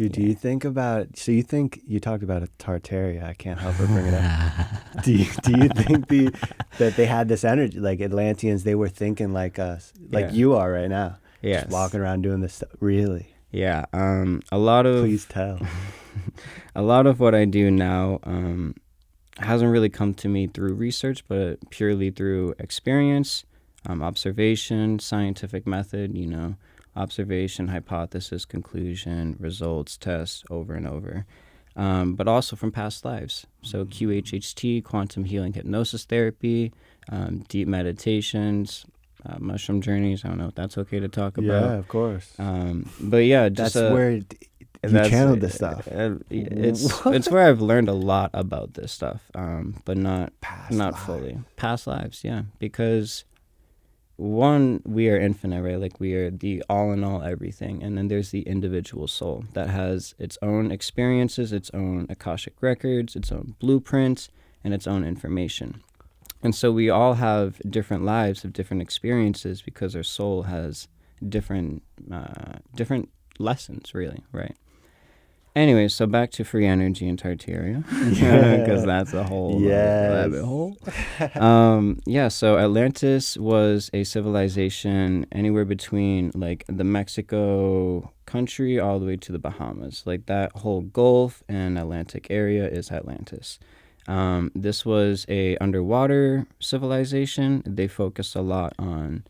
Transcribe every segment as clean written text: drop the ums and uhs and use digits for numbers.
Dude, do you think about, so you think, you talked about a Tartaria, I can't help but bring it up. Do you think that they had this energy, like Atlanteans, they were thinking like us, like Yeah. you are right now, Yes. just walking around doing this stuff? Really? Yeah. A lot of Please tell. a lot of what I do now hasn't really come to me through research, but purely through experience, observation, scientific method, observation, hypothesis, conclusion, results, tests over and over. But also from past lives. So QHHT, quantum healing hypnosis therapy, deep meditations, mushroom journeys. I don't know if that's okay to talk about. Yeah, of course. But yeah, just That's where you channeled this stuff. It's where I've learned a lot about this stuff, but not lives. fully. Past lives, yeah, because one, we are infinite, right? Like we are the all in all everything, and then there's the individual soul that has its own experiences, its own Akashic records, its own blueprints, and its own information. And so we all have different lives of different experiences because our soul has different lessons, really, right? Anyway, so back to free energy and Tartaria, because that's a whole rabbit hole. So Atlantis was a civilization anywhere between like the Mexico country all the way to the Bahamas. Like that whole Gulf and Atlantic area is Atlantis. This was a underwater civilization. They focused a lot on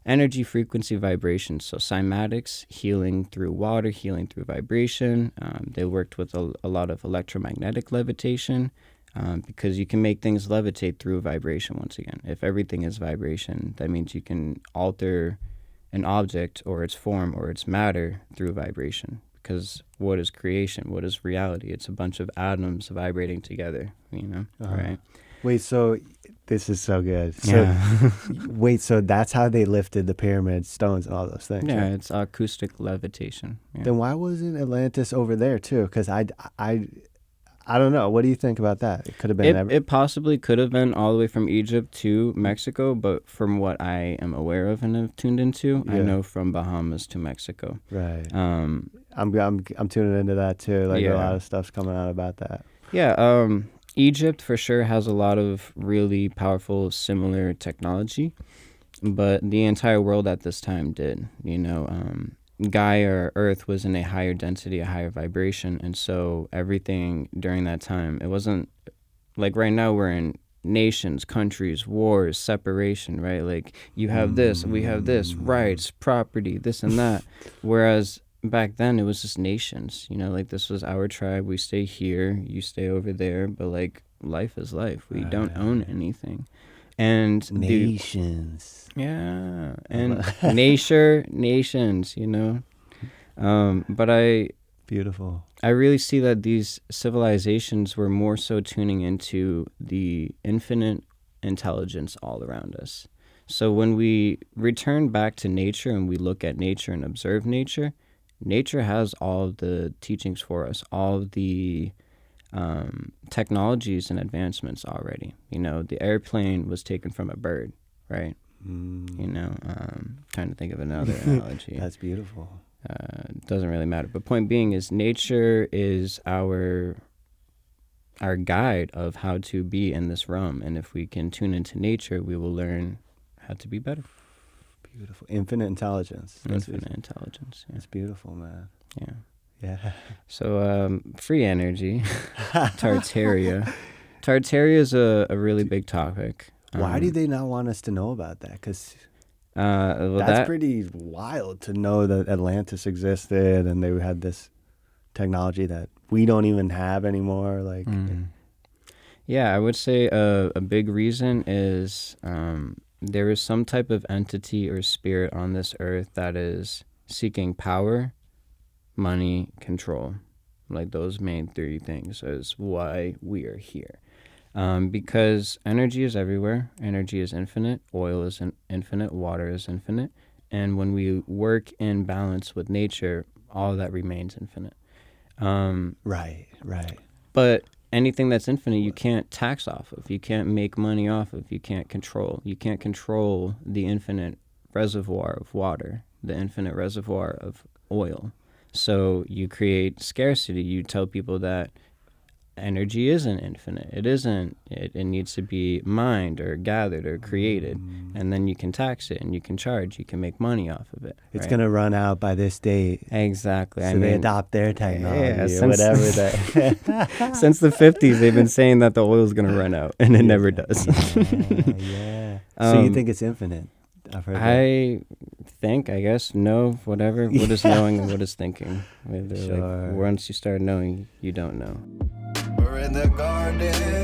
energy, frequency, vibration. So cymatics, healing through water, healing through vibration. They worked with a lot of electromagnetic levitation because you can make things levitate through vibration once again. If everything is vibration, that means you can alter an object or its form or its matter through vibration. Because what is creation? What is reality? It's a bunch of atoms vibrating together, right? Wait, so this is so good. So, wait, so that's how they lifted the pyramid stones and all those things? Yeah, right? it's acoustic levitation. Yeah. Then why wasn't Atlantis over there too? Because I don't know. What do you think about that? It could have been. It possibly could have been all the way from Egypt to Mexico, but from what I am aware of and have tuned into, I know from Bahamas to Mexico. Right. I'm tuning into that too. Like a lot of stuff's coming out about that. Yeah. Egypt for sure has a lot of really powerful similar technology, but the entire world at this time did. Gaia or Earth was in a higher density, a higher vibration, and so everything during that time, it wasn't like right now we're in nations, countries, wars, separation, right? Like you have this, we have this, rights, property, this and that. Whereas back then it was just nations, like this was our tribe. We stay here, you stay over there, but like life is life. We don't own anything. And nations. And nations, but beautiful. I really see that these civilizations were more so tuning into the infinite intelligence all around us. So when we return back to nature and we look at nature and observe nature, nature has all the teachings for us, all the technologies and advancements already. The airplane was taken from a bird, right? Trying to think of another analogy. That's beautiful. Doesn't really matter. But point being is nature is our guide of how to be in this realm. And if we can tune into nature, we will learn how to be better. Beautiful. Infinite intelligence. Infinite intelligence. Yeah. That's beautiful, man. Yeah. Yeah. So free energy, Tartaria. Tartaria is a really big topic. Why do they not want us to know about that? Because well, that's pretty wild to know that Atlantis existed and they had this technology that we don't even have anymore. Like, yeah, I would say a big reason is there is some type of entity or spirit on this earth that is seeking power, money, control. Like those main three things is why we are here. Because energy is everywhere. Energy is infinite. Oil is infinite. Water is infinite. And when we work in balance with nature, all that remains infinite. Right. But anything that's infinite, you can't tax off of. You can't make money off of. You can't control. You can't control the infinite reservoir of water, the infinite reservoir of oil. So you create scarcity. You tell people that energy isn't infinite. It isn't. It needs to be mined or gathered or created. And then you can tax it and you can charge. You can make money off of it. It's going to run out by this date. Exactly. So they adopt their technology or whatever. Since the 50s, they've been saying that the oil is going to run out, and it never does. Yeah. So you think it's infinite? I guess, know, whatever. What is knowing and what is thinking? Sure. Like, once you start knowing, you don't know. We're in the garden.